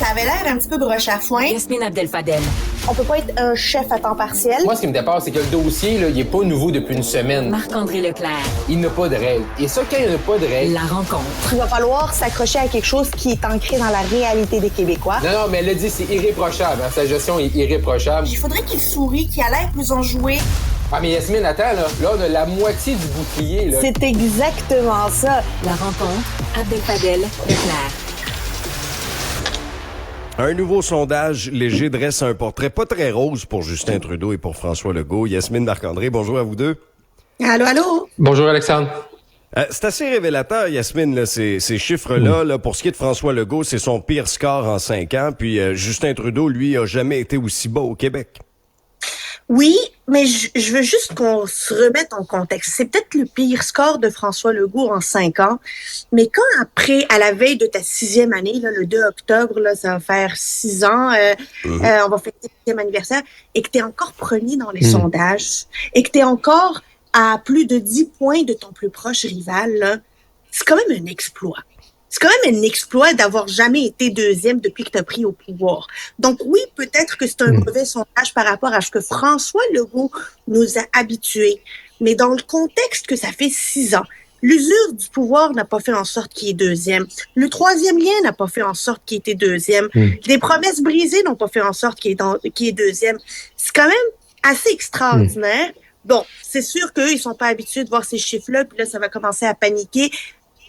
ça avait l'air un petit peu broche à foin. Yasmine Abdel-Fadel. On peut pas être un chef à temps partiel. Moi, ce qui me dépasse, c'est que le dossier, là, il est pas nouveau depuis une semaine. Marc-André Leclerc. Il n'a pas de règles. Et ça, quand il n'y a pas de règles... La rencontre. Il va falloir s'accrocher à quelque chose qui est ancré dans la réalité des Québécois. Non, mais elle l'a dit, c'est irréprochable. Hein? Sa gestion est irréprochable. Il faudrait qu'il sourie, qu'il a l'air plus enjoué. Ah, mais Yasmine, attends, là, on a la moitié du bouclier, là. C'est exactement ça. La rencontre. Abdel-Fadel. Leclerc. Un nouveau sondage léger dresse un portrait pas très rose pour Justin Trudeau et pour François Legault. Yasmine, Marc-André, bonjour à vous deux. Allô, allô? Bonjour, Alexandre. C'est assez révélateur, Yasmine, là, ces chiffres-là. Là, pour ce qui est de François Legault, c'est son pire score en 5 ans. Puis Justin Trudeau, lui, a jamais été aussi bas au Québec. Oui, mais je veux juste qu'on se remette en contexte. C'est peut-être le pire score de François Legault en 5 ans, mais quand après, à la veille de ta 6e année, là, le 2 octobre, là, ça va faire 6 ans, on va fêter le 6e anniversaire, et que tu es encore premier dans les sondages, et que tu es encore à plus de 10 points de ton plus proche rival, là, c'est quand même un exploit. C'est quand même un exploit d'avoir jamais été deuxième depuis que tu as pris au pouvoir. Donc oui, peut-être que c'est un mauvais sondage par rapport à ce que François Legault nous a habitués. Mais dans le contexte que ça fait 6 ans, l'usure du pouvoir n'a pas fait en sorte qu'il est deuxième. Le troisième lien n'a pas fait en sorte qu'il était deuxième. Les promesses brisées n'ont pas fait en sorte qu'il est deuxième. C'est quand même assez extraordinaire. Bon, c'est sûr qu'eux, ils sont pas habitués de voir ces chiffres-là, puis là, ça va commencer à paniquer.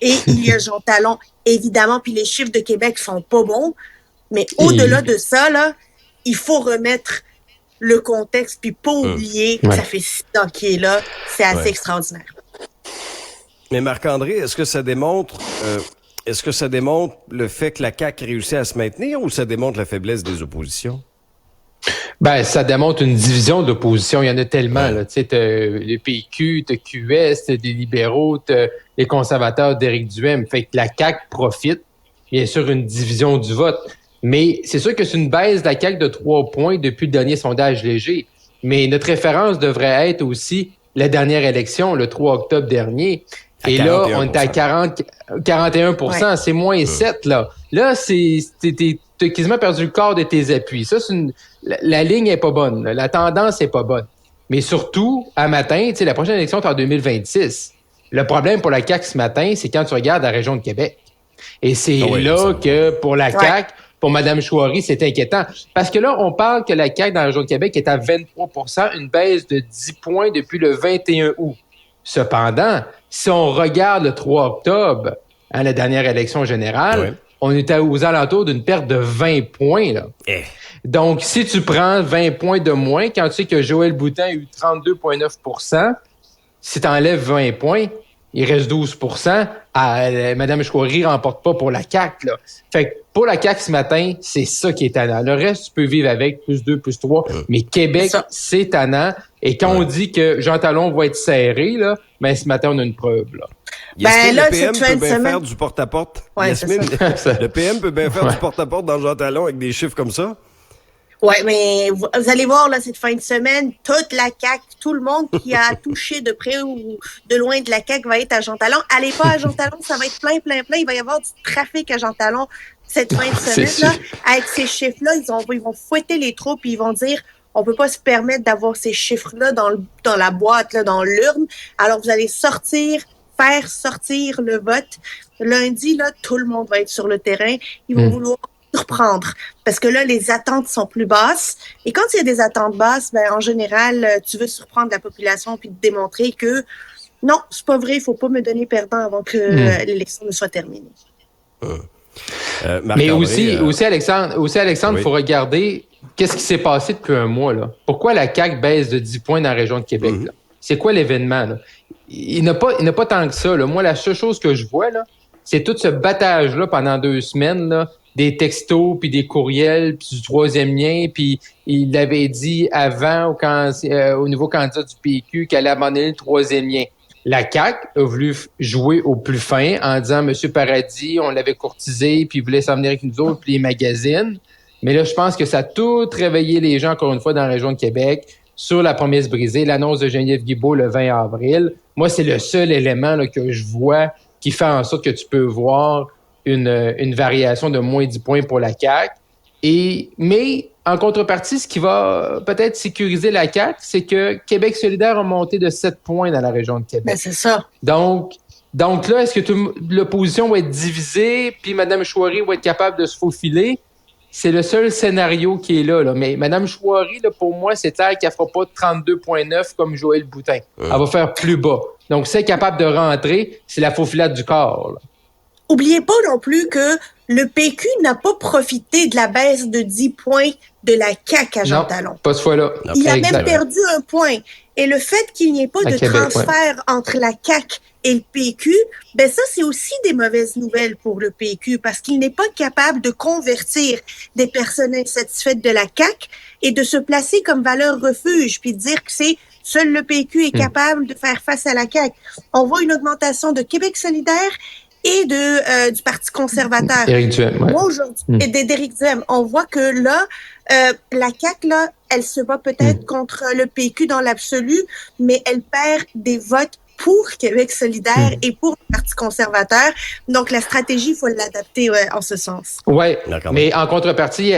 Et il y a Jean Talon, évidemment, puis les chiffres de Québec sont pas bons. Mais au-delà de ça, là, il faut remettre le contexte, puis pas oublier que ça fait 6 ans qu'il est là. C'est assez extraordinaire. Mais Marc-André, est-ce que ça démontre le fait que la CAQ réussit à se maintenir ou ça démontre la faiblesse des oppositions? Ben, ça démontre une division d'opposition. Il y en a tellement, là. Tu sais, t'as le PQ, t'as QS, t'as des libéraux, t'as les conservateurs d'Éric Duhaime. Fait que la CAQ profite, bien sûr, une division du vote. Mais c'est sûr que c'est une baisse de la CAQ de 3 points depuis le dernier sondage léger. Mais notre référence devrait être aussi la dernière élection, le 3 octobre dernier. Et là, on est à 41%. C'est moins 7, là. Là, t'as quasiment perdu le quart de tes appuis. Ça, la ligne est pas bonne. La tendance est pas bonne. Mais surtout, à matin, tu sais, la prochaine élection est en 2026. Le problème pour la CAQ ce matin, c'est quand tu regardes la région de Québec. Et c'est que pour la CAQ, pour Mme Chouari, c'est inquiétant. Parce que là, on parle que la CAQ dans la région de Québec est à 23%, une baisse de 10 points depuis le 21 août. Cependant, si on regarde le 3 octobre, la dernière élection générale, on était aux alentours d'une perte de 20 points. Là. Donc, si tu prends 20 points de moins, quand tu sais que Joël Boutin a eu 32,9%, si tu enlèves 20 points, il reste 12%. Mme Chouari remporte pas pour la CAQ. Là. Fait que pour la CAQ ce matin, c'est ça qui est tannant. Le reste, tu peux vivre avec, plus 2, plus 3. Mais Québec, c'est tannant. Et quand on dit que Jean Talon va être serré, là, ben ce matin, on a une preuve. Là. Ben là, le PM peut bien faire du porte-à-porte. Yasmine, le PM peut bien faire du porte-à-porte dans Jean Talon avec des chiffres comme ça. Oui, mais vous allez voir, là, cette fin de semaine, toute la CAQ, tout le monde qui a touché de près ou de loin de la CAQ va être à Jean Talon. Allez pas à Jean Talon, ça va être plein. Il va y avoir du trafic à Jean Talon cette fin de semaine-là. Avec ces chiffres-là, ils vont fouetter les troupes et ils vont dire on peut pas se permettre d'avoir ces chiffres-là dans la boîte, là, dans l'urne. Alors, vous allez faire sortir le vote. Lundi, là, tout le monde va être sur le terrain. Ils vont vouloir surprendre. Parce que là, les attentes sont plus basses. Et quand il y a des attentes basses, ben, en général, tu veux surprendre la population puis te démontrer que non, c'est pas vrai, il faut pas me donner perdant avant que l'élection ne soit terminée. Mais aussi, Alexandre, il faut regarder qu'est-ce qui s'est passé depuis un mois. Là. Pourquoi la CAQ baisse de 10 points dans la région de Québec? Là? C'est quoi l'événement? Là? Il n'a pas tant que ça. Là. Moi, la seule chose que je vois, là, c'est tout ce battage-là pendant 2 semaines, là, des textos, puis des courriels, puis du troisième lien, puis il l'avait dit avant au nouveau candidat du PQ qu'elle allait abandonner le troisième lien. La CAQ a voulu jouer au plus fin en disant « Monsieur Paradis, on l'avait courtisé, puis il voulait s'en venir avec nous autres, puis les magazines. » Mais là, je pense que ça a tout réveillé les gens, encore une fois, dans la région de Québec, sur la promesse brisée, l'annonce de Geneviève Guilbeault le 20 avril. Moi, c'est le seul élément là, que je vois qui fait en sorte que tu peux voir une variation de moins 10 points pour la CAQ. Mais en contrepartie, ce qui va peut-être sécuriser la CAQ, c'est que Québec solidaire a monté de 7 points dans la région de Québec. Ben, c'est ça. Donc là, est-ce que l'opposition va être divisée, puis Mme Chouari va être capable de se faufiler? C'est le seul scénario qui est là. Mais Mme Chouari, là, pour moi, c'est clair qu'elle ne fera pas 32,9 comme Joël Boutin. Elle va faire plus bas. Donc, si elle est capable de rentrer, c'est la faufilade du corps. Là. Oubliez pas non plus que le PQ n'a pas profité de la baisse de 10 points de la CAQ à Jean Talon. Pas ce fois-là. Il a même perdu un point. Et le fait qu'il n'y ait pas de transfert entre la CAQ et le PQ, ben ça, c'est aussi des mauvaises nouvelles pour le PQ parce qu'il n'est pas capable de convertir des personnes insatisfaites de la CAQ et de se placer comme valeur refuge puis de dire que c'est seul le PQ est capable de faire face à la CAQ. On voit une augmentation de Québec solidaire et du Parti conservateur. Éric Duhem, ouais. Moi, aujourd'hui, et d'Éric Duhem, on voit que là, la CAQ, là, elle se bat peut-être contre le PQ dans l'absolu, mais elle perd des votes pour Québec solidaire et pour le Parti conservateur. Donc, la stratégie, il faut l'adapter en ce sens. Oui, mais en contrepartie,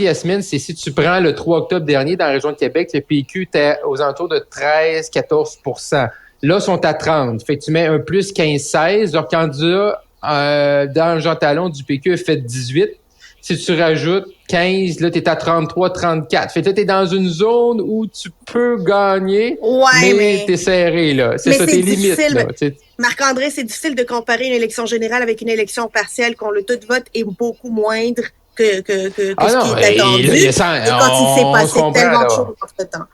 Yasmine, c'est si tu prends le 3 octobre dernier dans la région de Québec, le PQ était aux alentours de 13-14 %. Là, ils sont à 30. Fait que tu mets un plus 15-16. Leur candidat dans Jean Talon du PQ a fait 18. Si tu rajoutes 15, là, tu es à 33-34. Fait que là, tu es dans une zone où tu peux gagner, mais tu es serré. Là. C'est ça, tes limites. Là, Marc-André, c'est difficile de comparer une élection générale avec une élection partielle quand le taux de vote est beaucoup moindre que ce qui est attendu. Et quand il s'est passé tellement de choses entre temps.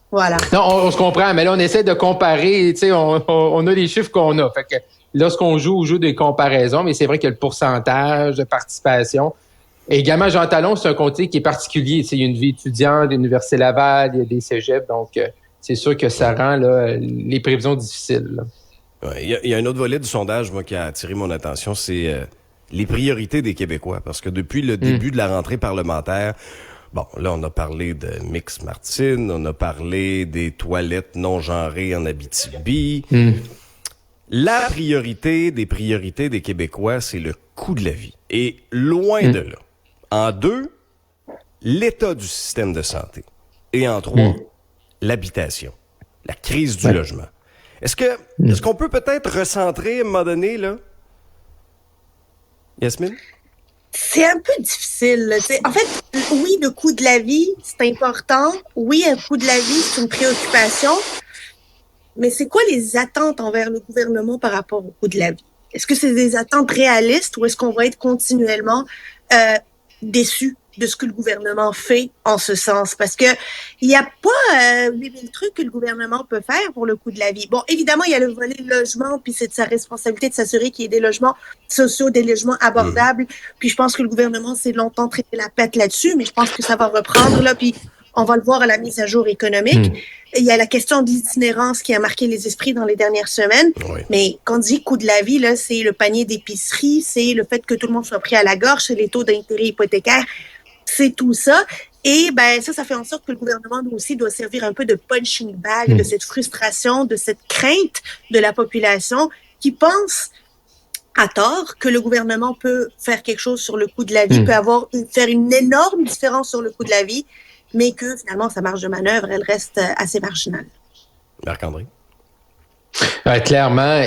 Voilà. Non, on se comprend, mais là, on essaie de comparer, tu sais, on a les chiffres qu'on a. Fait que lorsqu'on joue, on joue des comparaisons, mais c'est vrai que le pourcentage de participation. Et également, Jean Talon, c'est un comté qui est particulier. Tu sais, il y a une vie étudiante, l'Université Laval, il y a des cégeps, donc c'est sûr que ça rend là, les prévisions difficiles. Ouais, il y a un autre volet du sondage, moi, qui a attiré mon attention, c'est les priorités des Québécois. Parce que depuis le début de la rentrée parlementaire, bon, là, on a parlé de Mix Martine, on a parlé des toilettes non genrées en Abitibi. La priorité des Québécois, c'est le coût de la vie. Et loin de là. En 2, l'état du système de santé. Et en 3, l'habitation. La crise du logement. Est-ce qu'on peut peut-être recentrer à un moment donné, là? Yasmine? C'est un peu difficile. Là. En fait, oui, le coût de la vie, c'est important. Oui, un coût de la vie, c'est une préoccupation. Mais c'est quoi les attentes envers le gouvernement par rapport au coût de la vie? Est-ce que c'est des attentes réalistes ou est-ce qu'on va être continuellement déçus de ce que le gouvernement fait en ce sens? Parce que il n'y a pas des trucs que le gouvernement peut faire pour le coût de la vie. Bon, évidemment, il y a le volet logement, puis c'est de sa responsabilité de s'assurer qu'il y ait des logements sociaux, des logements abordables. Puis je pense que le gouvernement s'est longtemps traité la pète là-dessus, mais je pense que ça va reprendre là, puis on va le voir à la mise à jour économique. Il y a la question de l'itinérance qui a marqué les esprits dans les dernières semaines. Oui. Mais quand on dit coût de la vie, là, c'est le panier d'épicerie, c'est le fait que tout le monde soit pris à la gorge, c'est les taux d'intérêt hypothécaires, c'est tout ça. Et ben ça fait en sorte que le gouvernement nous aussi doit servir un peu de punching bag de cette frustration, de cette crainte de la population qui pense à tort que le gouvernement peut faire quelque chose sur le coût de la vie, peut faire une énorme différence sur le coût de la vie, mais que finalement, sa marge de manœuvre, elle reste assez marginale. Marc-André? Clairement,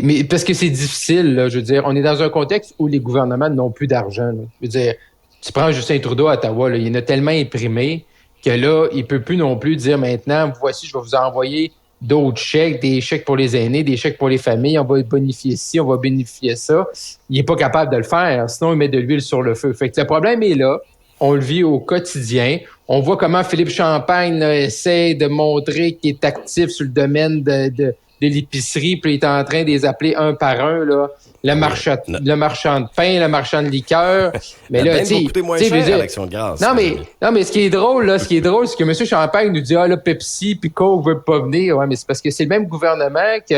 mais parce que c'est difficile, là, je veux dire, on est dans un contexte où les gouvernements n'ont plus d'argent. Là. Je veux dire, tu prends Justin Trudeau à Ottawa, là, il en a tellement imprimé que là, il peut plus non plus dire maintenant, voici, je vais vous envoyer d'autres chèques, des chèques pour les aînés, des chèques pour les familles, on va bonifier ci, on va bonifier ça. Il n'est pas capable de le faire, sinon il met de l'huile sur le feu. Fait que le problème est là. On le vit au quotidien. On voit comment Philippe Champagne là, essaie de montrer qu'il est actif sur le domaine de l'épicerie, puis il est en train de les appeler un par un, là, le marchand de pain, le marchand de liqueur. Mais là, tu sais, de grâce. Non, mais ce qui est drôle, c'est que M. Champagne nous dit, là, Pepsi puis Coke veut pas venir. Ouais, mais c'est parce que c'est le même gouvernement qui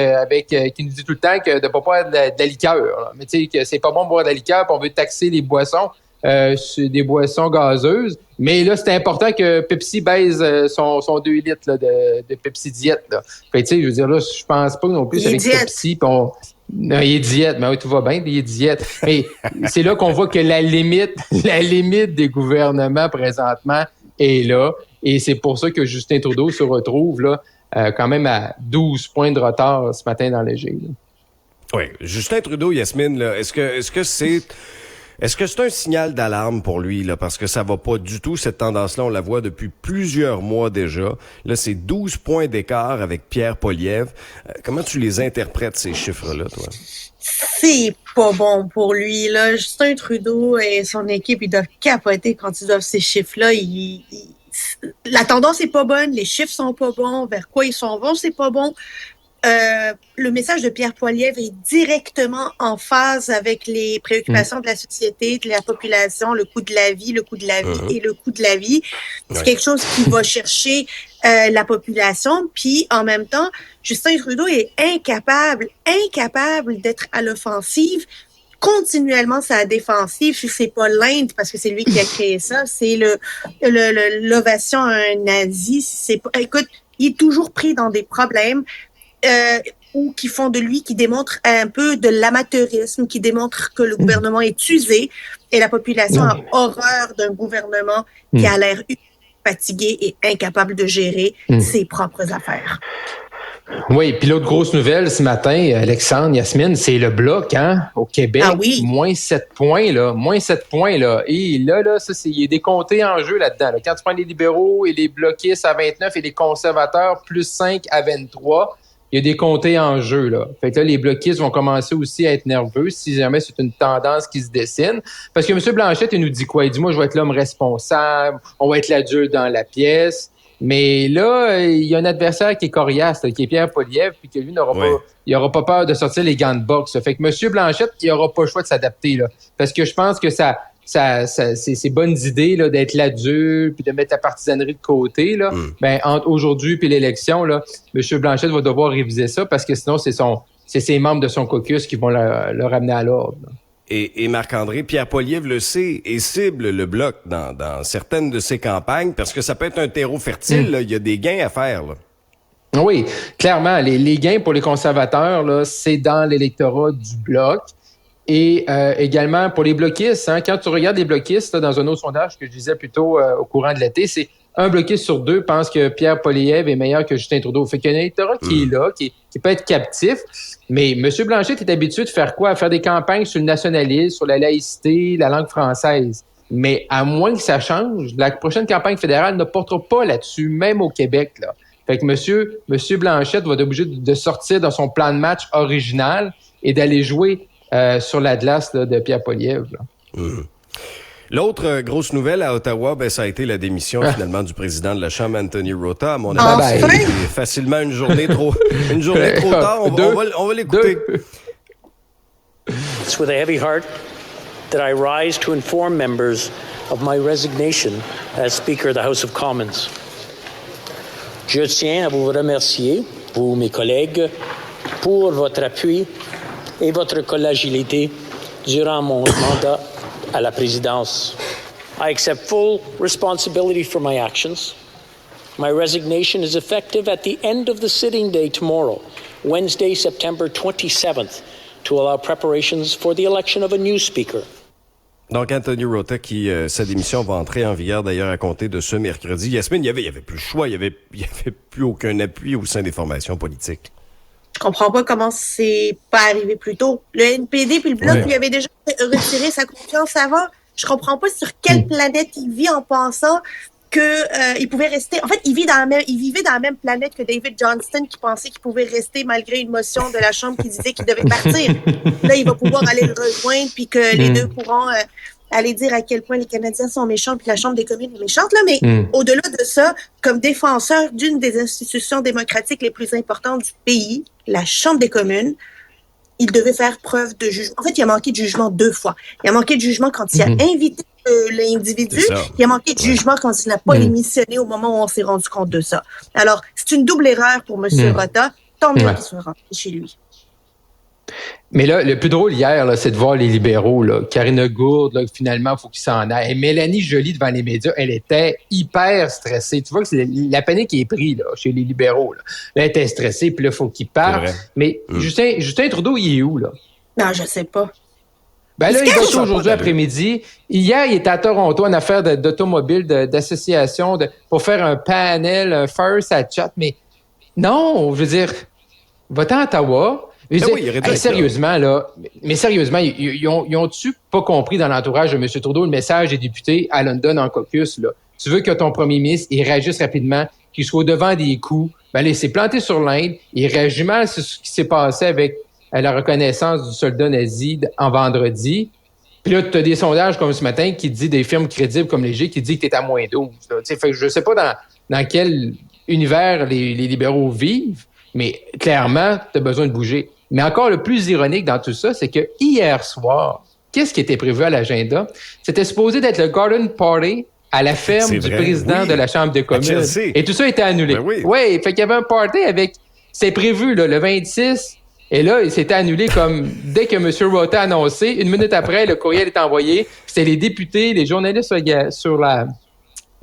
nous dit tout le temps que de pas boire de la liqueur. Là. Mais tu sais, que c'est pas bon de boire de la liqueur, puis on veut taxer les boissons. Des boissons gazeuses. Mais là, c'est important que Pepsi baise son 2 litres là, de Pepsi Diète. Fait tu sais, je veux dire, là, je pense pas non plus avec Pepsi. Non, il est diète, mais oui, tout va bien, il est diète. Mais c'est là qu'on voit que la limite des gouvernements présentement est là. Et c'est pour ça que Justin Trudeau se retrouve là, quand même à 12 points de retard ce matin dans le G. Là. Oui, Justin Trudeau, Yasmine, là, est-ce que c'est un signal d'alarme pour lui, là, parce que ça va pas du tout, cette tendance-là, on la voit depuis plusieurs mois déjà. Là, c'est 12 points d'écart avec Pierre Poilievre. Comment tu les interprètes, ces chiffres-là, toi? C'est pas bon pour lui, là. Justin Trudeau et son équipe, ils doivent capoter quand ils doivent ces chiffres-là. La tendance est pas bonne, les chiffres sont pas bons, vers quoi ils s'en vont, c'est pas bon. Le message de Pierre Poilievre est directement en phase avec les préoccupations de la société, de la population, le coût de la vie et le coût de la vie. C'est quelque chose qui va chercher la population. Puis, en même temps, Justin Trudeau est incapable d'être à l'offensive, continuellement sa défensive. C'est pas l'Inde, parce que c'est lui qui a créé ça. C'est l'ovation à un nazi. Écoute, il est toujours pris dans des problèmes. Ou qui font de lui, qui démontrent un peu de l'amateurisme, qui démontrent que le gouvernement est usé et la population a horreur d'un gouvernement qui a l'air fatigué et incapable de gérer ses propres affaires. Oui, puis l'autre grosse nouvelle ce matin, Alexandre, Yasmine, c'est le Bloc, hein, au Québec. Ah oui. Moins 7 points, là. Et là, ça, il y a des comtés en jeu là-dedans. Là. Quand tu prends les libéraux et les bloquistes à 29 et les conservateurs plus 5 à 23, il y a des comtés en jeu, là. Fait que là, les bloquistes vont commencer aussi à être nerveux si jamais c'est une tendance qui se dessine. Parce que M. Blanchette, il nous dit quoi? Il dit, moi, je vais être l'homme responsable, on va être l'adulte dans la pièce. Mais là, il y a un adversaire qui est coriace, là, qui est Pierre Poilievre, puis que lui il n'aura pas peur de sortir les gants de boxe. Fait que M. Blanchette, il n'aura pas le choix de s'adapter, là. Parce que je pense que ces bonnes idées là, d'être l'adulte puis de mettre la partisanerie de côté là, ben entre aujourd'hui puis l'élection là, M. Blanchette va devoir réviser ça parce que sinon c'est ses membres de son caucus qui vont le ramener à l'ordre. Là. Et Marc-André, Pierre Poilievre le sait et cible le Bloc dans certaines de ses campagnes parce que ça peut être un terreau fertile. Là, il y a des gains à faire. Là. Oui, clairement, les gains pour les conservateurs là, c'est dans l'électorat du Bloc. Et également pour les bloquistes, hein, quand tu regardes les bloquistes là, dans un autre sondage que je disais plus tôt au courant de l'été, c'est un bloquiste sur 2 pense que Pierre Poilievre est meilleur que Justin Trudeau. Fait qu'il y a un électorat qui est là, qui peut être captif. Mais M. Blanchette est habitué de faire quoi? À faire des campagnes sur le nationalisme, sur la laïcité, la langue française. Mais à moins que ça change, la prochaine campagne fédérale ne portera pas là-dessus, même au Québec. Là. Fait que M. Blanchette va être obligé de sortir dans son plan de match original et d'aller jouer sur la glace là, de Pierre Poilievre. L'autre grosse nouvelle à Ottawa, ben ça a été la démission finalement du président de la Chambre, Anthony Rota. À mon avis, c'est facilement une journée trop tard. On va l'écouter. It's with a heavy heart that I rise to inform members of my resignation as Speaker of the House of Commons. Je tiens à vous remercier, vous, mes collègues, pour votre appui et votre collégialité durant mon mandat à la présidence. I accept full responsibility for my actions. My resignation is effective at the end of the sitting day tomorrow, Wednesday, September 27th, to allow preparations for the election of a new speaker. Donc, Anthony Rota, sa démission va entrer en vigueur d'ailleurs à compter de ce mercredi. Yasmine, il y avait plus le choix, il y avait plus aucun appui au sein des formations politiques. Je comprends pas comment c'est pas arrivé plus tôt. Le NPD puis le Bloc lui avait déjà retiré sa confiance avant. Je comprends pas sur quelle planète il vit en pensant que il pouvait rester. En fait, il vivait dans la même planète que David Johnston qui pensait qu'il pouvait rester malgré une motion de la Chambre qui disait qu'il devait partir. Là, il va pouvoir aller le rejoindre puis que les deux pourront aller dire à quel point les Canadiens sont méchants puis la Chambre des communes est méchante. Là, mais au-delà de ça, comme défenseur d'une des institutions démocratiques les plus importantes du pays, la Chambre des communes, il devait faire preuve de jugement. En fait, il a manqué de jugement 2 fois. Il a manqué de jugement quand il a invité l'individu. Il a manqué de jugement quand il n'a pas démissionné au moment où on s'est rendu compte de ça. Alors, c'est une double erreur pour M. Rota. Tant mieux qu'il soit rentré chez lui. Mais là, le plus drôle hier, là, c'est de voir les libéraux. Là. Karina Gourde, là, finalement, il faut qu'il s'en aille. Et Mélanie Joly, devant les médias, elle était hyper stressée. Tu vois que la panique est prise là, chez les libéraux. Là, elle était stressée, puis là, il faut qu'il parte. Mais Justin Trudeau, il est où, là? Non, je sais pas. Ben là, il va être aujourd'hui après-midi. Hier, il était à Toronto en affaire d'automobile, d'association, pour faire un panel, un fireside chat. Mais non, je veux dire, va-t'en à Ottawa. Sérieusement, là, mais sérieusement, ils ont-tu pas compris dans l'entourage de M. Trudeau le message des députés à London en caucus, là? Tu veux que ton premier ministre, il réagisse rapidement, qu'il soit au devant des coups. Ben là, il s'est planté sur l'Inde. Il réagit mal sur ce qui s'est passé avec la reconnaissance du soldat nazi en vendredi. Puis là, tu as des sondages comme ce matin qui dit des firmes crédibles comme Léger qui dit que tu es à moins 12. Fait que je sais pas dans quel univers les libéraux vivent, mais clairement, tu as besoin de bouger. Mais encore le plus ironique dans tout ça, c'est que hier soir, qu'est-ce qui était prévu à l'agenda? C'était supposé d'être le garden party à la ferme du président de la Chambre des communes. Et tout ça a été annulé. Ben oui. Oui, fait qu'il y avait un party avec... C'est prévu là, le 26... Et là, il s'était annulé comme dès que M. Rota a annoncé. 1 minute après, le courriel est envoyé. C'était les députés, les journalistes sur la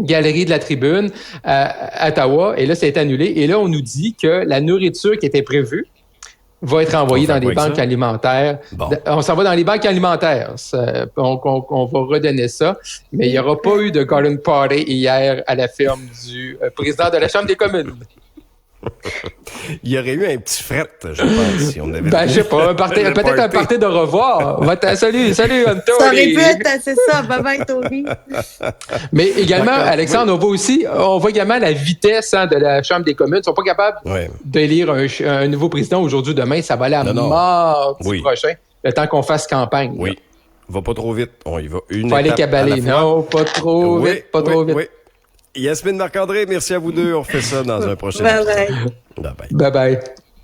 galerie de la tribune à Ottawa. Et là, ça a été annulé. Et là, on nous dit que la nourriture qui était prévue va être envoyée dans les banques alimentaires. Bon. On s'en va dans les banques alimentaires. On va redonner ça. Mais il n'y aura pas eu de garden party hier à la ferme du président de la Chambre des communes. Il y aurait eu un petit fret, je pense, si on avait... Ben, je sais pas, peut-être un party de revoir. Salut, Anthony! Ça aurait pu être, c'est ça, bye-bye, Tony. Mais également, Alexandre, on voit également la vitesse de la Chambre des communes. Ils sont pas capables d'élire un nouveau président aujourd'hui, demain. Ça va aller à mardi prochain, le temps qu'on fasse campagne. Oui, va pas trop vite. On y va une faut étape aller cabaler. Non, pas trop vite, pas trop vite. Yasmine Marc-André, merci à vous deux. On refait ça dans un prochain Bye-bye. Bye-bye. Bye-bye.